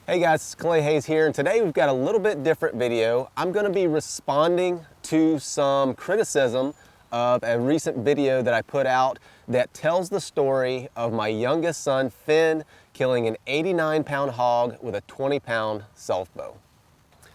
Hey guys, it's Clay Hayes here, and today we've got a little bit different video. I'm going to be responding to some criticism of a recent video that I put out that tells the story of my youngest son, Finn, killing an 89-pound hog with a 20-pound self-bow.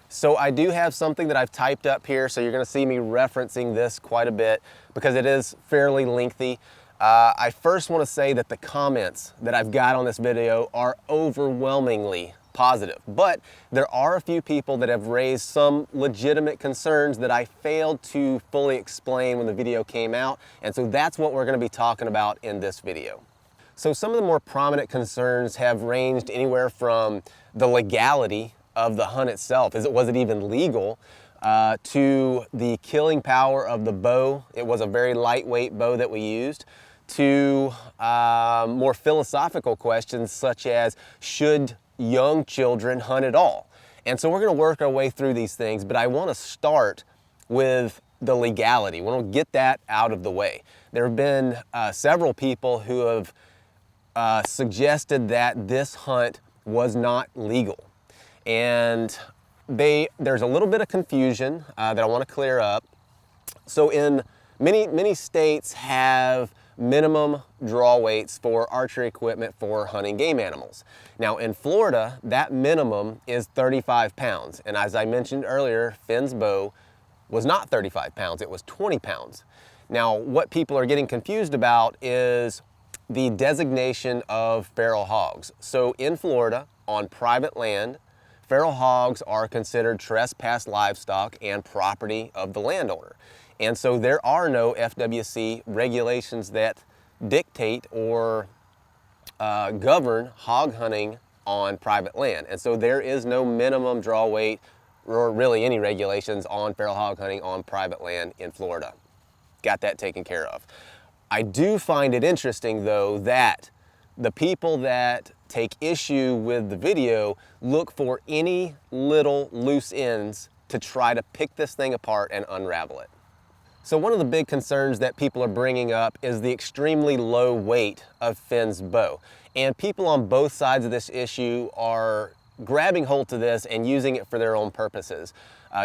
So I do have something that I've typed up here, so you're going to see me referencing this quite a bit because it is fairly lengthy. I first want to say that the comments that I've got on this video are overwhelmingly positive, but there are a few people that have raised some legitimate concerns that I failed to fully explain when the video came out, and so that's what we're going to be talking about in this video. So some of the more prominent concerns have ranged anywhere from the legality of the hunt itself, was it even legal, to the killing power of the bow. It was a very lightweight bow that we used, to more philosophical questions such as, should young children hunt at all? And so we're going to work our way through these things, but I want to start with the legality. We want to get that out of the way. There have been several people who have suggested that this hunt was not legal. And there's a little bit of confusion that I want to clear up. So in many states have minimum draw weights for archery equipment for hunting game animals. Now in Florida, that minimum is 35 pounds. And as I mentioned earlier, Finn's bow was not 35 pounds, it was 20 pounds. Now what people are getting confused about is the designation of feral hogs. So in Florida, on private land, feral hogs are considered trespass livestock and property of the landowner. And so there are no FWC regulations that dictate or govern hog hunting on private land. And so there is no minimum draw weight or really any regulations on feral hog hunting on private land in Florida. Got that taken care of. I do find it interesting though that the people that take issue with the video look for any little loose ends to try to pick this thing apart and unravel it. So one of the big concerns that people are bringing up is the extremely low weight of Finn's bow. And people on both sides of this issue are grabbing hold to this and using it for their own purposes.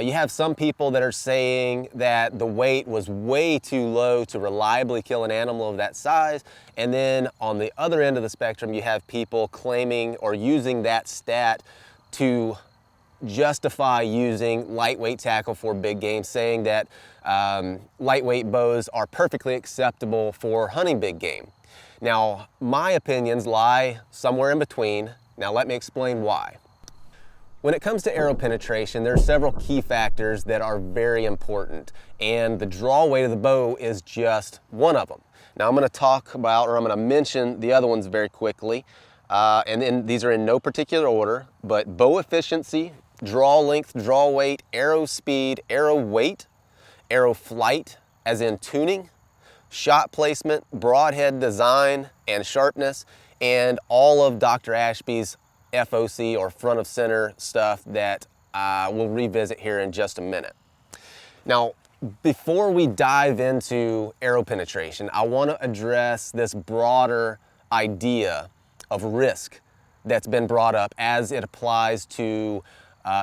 You have some people that are saying that the weight was way too low to reliably kill an animal of that size. And then on the other end of the spectrum, you have people claiming or using that stat to justify using lightweight tackle for big game, saying that lightweight bows are perfectly acceptable for hunting big game. Now, my opinions lie somewhere in between. Now, let me explain why. When it comes to arrow penetration, there are several key factors that are very important, and the draw weight of the bow is just one of them. Now, I'm going to talk about, or I'm going to mention the other ones very quickly, and then these are in no particular order, but bow efficiency, draw length, draw weight, arrow speed, arrow weight, arrow flight, as in tuning, shot placement, broadhead design and sharpness, and all of Dr. Ashby's FOC or front of center stuff that we'll revisit here in just a minute. Now, before we dive into arrow penetration, I want to address this broader idea of risk that's been brought up as it applies to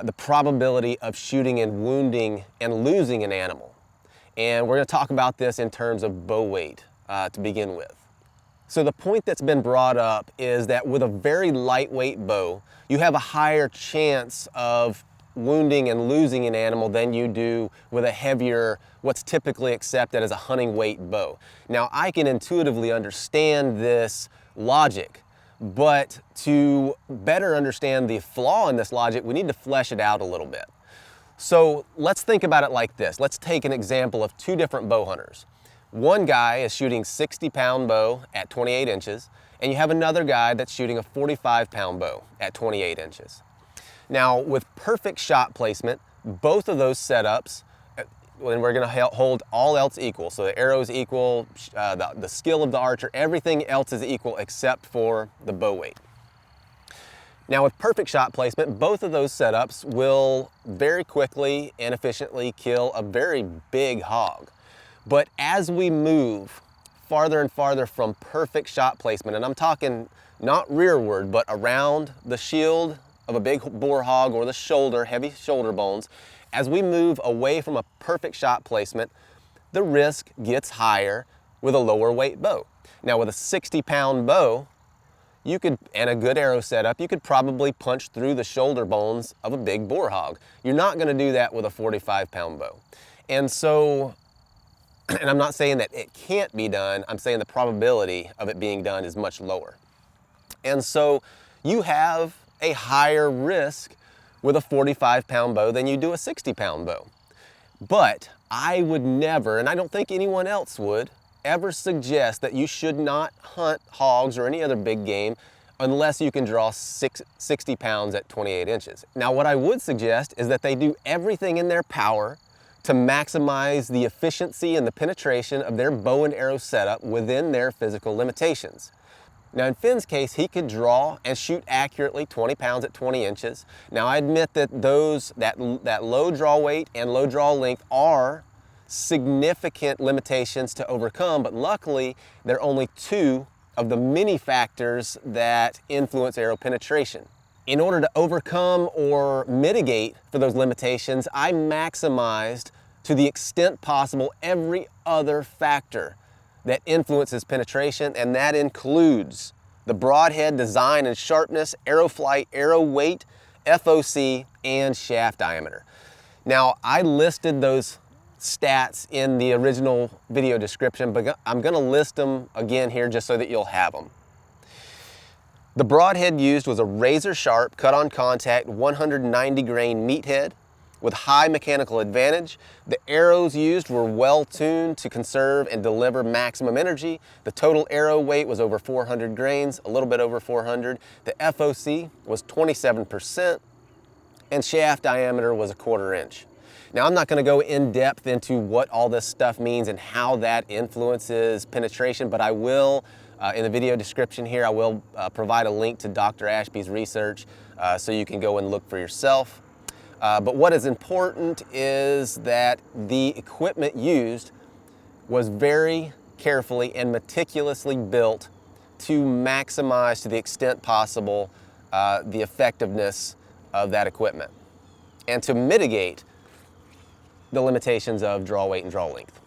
the probability of shooting and wounding and losing an animal. And we're going to talk about this in terms of bow weight to begin with. So the point that's been brought up is that with a very lightweight bow, you have a higher chance of wounding and losing an animal than you do with a heavier, what's typically accepted as a hunting weight bow. Now, I can intuitively understand this logic, but to better understand the flaw in this logic, we need to flesh it out a little bit. So let's think about it like this. Let's take an example of two different bow hunters. One guy is shooting 60-pound bow at 28 inches, and you have another guy that's shooting a 45-pound bow at 28 inches. Now, with perfect shot placement, both of those setups, when we're going to hold all else equal, so the arrow is equal, the skill of the archer, everything else is equal except for the bow weight. Now with perfect shot placement, both of those setups will very quickly and efficiently kill a very big hog. But as we move farther and farther from perfect shot placement, and I'm talking not rearward, but around the shield of a big boar hog or the shoulder, heavy shoulder bones, as we move away from a perfect shot placement, the risk gets higher with a lower weight bow. Now with a 60-pound bow, you could, and a good arrow setup, you could probably punch through the shoulder bones of a big boar hog. You're not gonna do that with a 45-pound bow. And so, and I'm not saying that it can't be done, I'm saying the probability of it being done is much lower. And so you have a higher risk with a 45-pound bow than you do a 60-pound bow. But I would never, and I don't think anyone else would, ever suggest that you should not hunt hogs or any other big game unless you can draw 60 pounds at 28 inches. Now what I would suggest is that they do everything in their power to maximize the efficiency and the penetration of their bow and arrow setup within their physical limitations. Now in Finn's case, he could draw and shoot accurately 20 pounds at 20 inches. Now I admit that that low draw weight and low draw length are significant limitations to overcome, but luckily they're only two of the many factors that influence arrow penetration. In order to overcome or mitigate for those limitations, I maximized to the extent possible every other factor that influences penetration, and that includes the broadhead design and sharpness, arrow flight, arrow weight, FOC, and shaft diameter. Now, I listed those stats in the original video description, but I'm gonna list them again here just so that you'll have them. The broadhead used was a razor sharp, cut on contact, 190 grain meathead with high mechanical advantage. The arrows used were well tuned to conserve and deliver maximum energy. The total arrow weight was over 400 grains, a little bit over 400. The FOC was 27%, and shaft diameter was 1/4 inch. Now I'm not gonna go in depth into what all this stuff means and how that influences penetration, but I will, in the video description here, I will provide a link to Dr. Ashby's research so you can go and look for yourself. But what is important is that the equipment used was very carefully and meticulously built to maximize to the extent possible the effectiveness of that equipment and to mitigate the limitations of draw weight and draw length.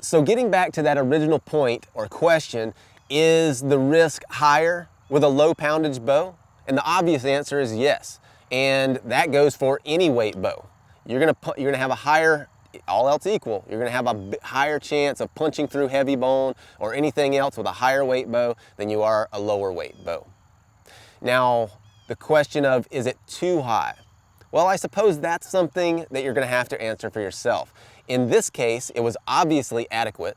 So getting back to that original point or question, is the risk higher with a low poundage bow? And the obvious answer is yes. And that goes for any weight bow. You're gonna have a higher, all else equal, you're gonna have a higher chance of punching through heavy bone or anything else with a higher weight bow than you are a lower weight bow. Now, the question of, is it too high? Well, I suppose that's something that you're gonna have to answer for yourself. In this case, it was obviously adequate.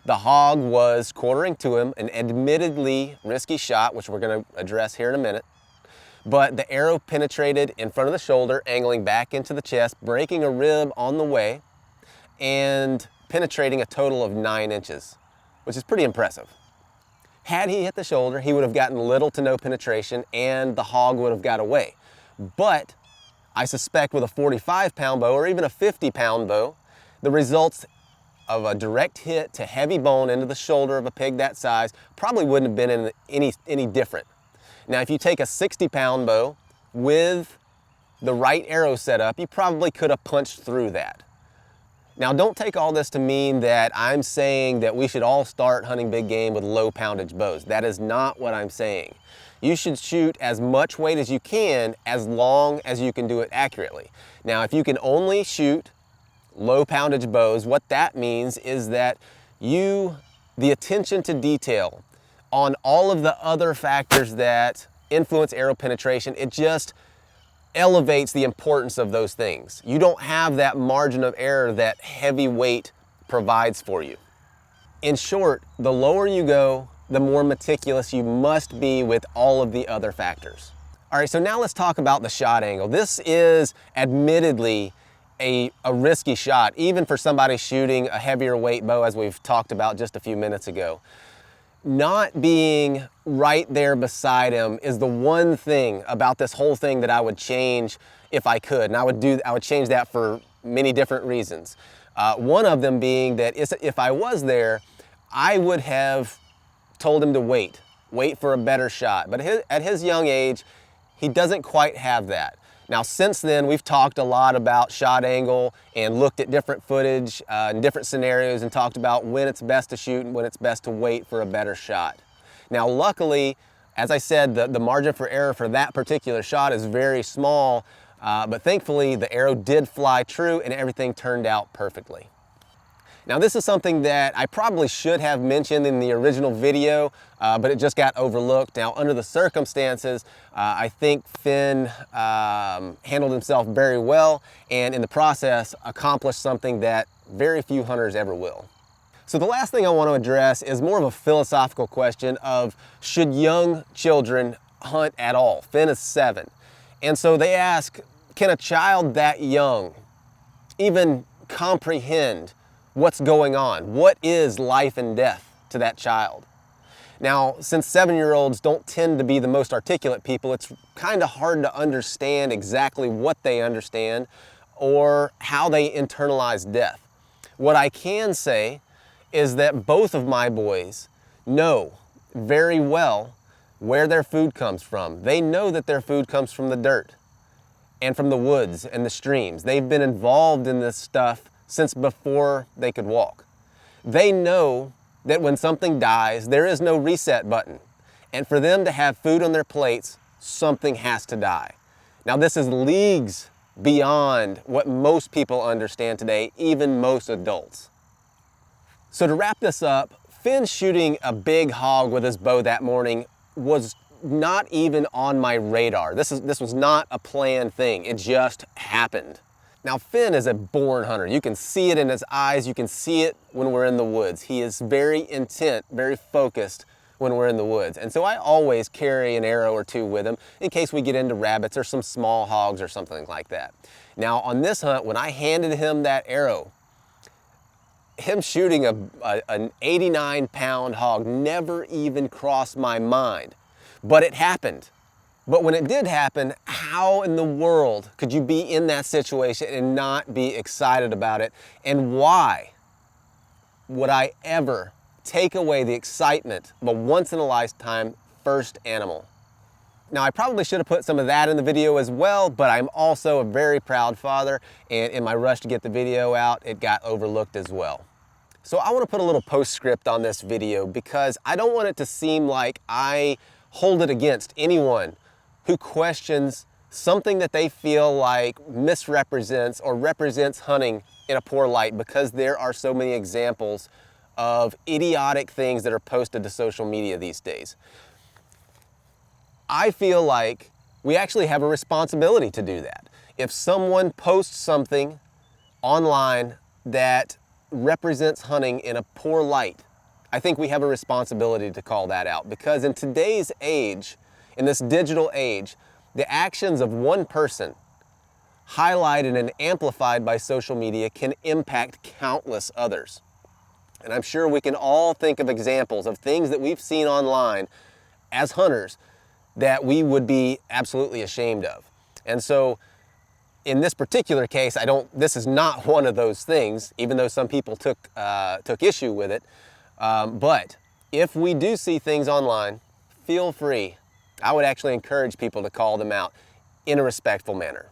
The hog was quartering to him, an admittedly risky shot, which we're gonna address here in a minute. But the arrow penetrated in front of the shoulder, angling back into the chest, breaking a rib on the way, and penetrating a total of 9 inches, which is pretty impressive. Had he hit the shoulder, he would have gotten little to no penetration and the hog would have got away. But I suspect with a 45-pound bow or even a 50-pound bow, the results of a direct hit to heavy bone into the shoulder of a pig that size probably wouldn't have been any different. Now, if you take a 60-pound bow with the right arrow setup, you probably could have punched through that. Now, don't take all this to mean that I'm saying that we should all start hunting big game with low poundage bows. That is not what I'm saying. You should shoot as much weight as you can as long as you can do it accurately. Now, if you can only shoot low poundage bows, what that means is that the attention to detail on all of the other factors that influence arrow penetration, it just elevates the importance of those things. You don't have that margin of error that heavy weight provides for you. In short, the lower you go, the more meticulous you must be with all of the other factors. All right, so now let's talk about the shot angle. This is admittedly a risky shot, even for somebody shooting a heavier weight bow, as we've talked about just a few minutes ago. Not being right there beside him is the one thing about this whole thing that I would change if I could. And I would change that for many different reasons. One of them being that if I was there, I would have told him to wait for a better shot. But at his young age, he doesn't quite have that. Now, since then, we've talked a lot about shot angle and looked at different footage and different scenarios and talked about when it's best to shoot and when it's best to wait for a better shot. Now, luckily, as I said, the margin for error for that particular shot is very small, but thankfully the arrow did fly true and everything turned out perfectly. Now, this is something that I probably should have mentioned in the original video, but it just got overlooked. Now, under the circumstances, I think Finn handled himself very well and in the process accomplished something that very few hunters ever will. So the last thing I want to address is more of a philosophical question of should young children hunt at all? Finn is 7. And so they ask, can a child that young even comprehend what's going on? What is life and death to that child? Now, since 7-year-olds don't tend to be the most articulate people, it's kind of hard to understand exactly what they understand or how they internalize death. What I can say is that both of my boys know very well where their food comes from. They know that their food comes from the dirt and from the woods and the streams. They've been involved in this stuff since before they could walk. They know that when something dies, there is no reset button. And for them to have food on their plates, something has to die. Now, this is leagues beyond what most people understand today, even most adults. So to wrap this up, Finn shooting a big hog with his bow that morning was not even on my radar. This was not a planned thing. It just happened. Now, Finn is a born hunter. You can see it in his eyes. You can see it when we're in the woods. He is very intent, very focused when we're in the woods. And so I always carry an arrow or two with him in case we get into rabbits or some small hogs or something like that. Now, on this hunt, when I handed him that arrow, him shooting an 89-pound hog never even crossed my mind, but it happened. But when it did happen, how in the world could you be in that situation and not be excited about it? And why would I ever take away the excitement of a once-in-a-lifetime first animal? Now, I probably should have put some of that in the video as well, but I'm also a very proud father, and in my rush to get the video out, it got overlooked as well. So I want to put a little postscript on this video because I don't want it to seem like I hold it against anyone who questions something that they feel like misrepresents or represents hunting in a poor light, because there are so many examples of idiotic things that are posted to social media these days. I feel like we actually have a responsibility to do that. If someone posts something online that represents hunting in a poor light, I think we have a responsibility to call that out, because in today's age, in this digital age, the actions of one person highlighted and amplified by social media can impact countless others. And I'm sure we can all think of examples of things that we've seen online as hunters that we would be absolutely ashamed of. And so in this particular case, this is not one of those things, even though some people took issue with it. But if we do see things online, feel free. I would actually encourage people to call them out in a respectful manner.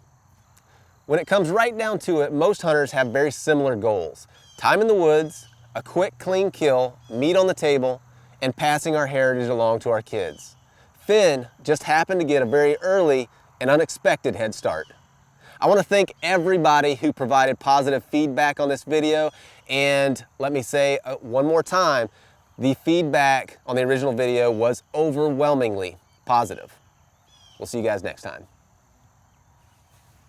When it comes right down to it, most hunters have very similar goals. Time in the woods, a quick, clean kill, meat on the table, and passing our heritage along to our kids. Finn just happened to get a very early and unexpected head start. I want to thank everybody who provided positive feedback on this video, and let me say one more time, the feedback on the original video was overwhelmingly positive. We'll see you guys next time.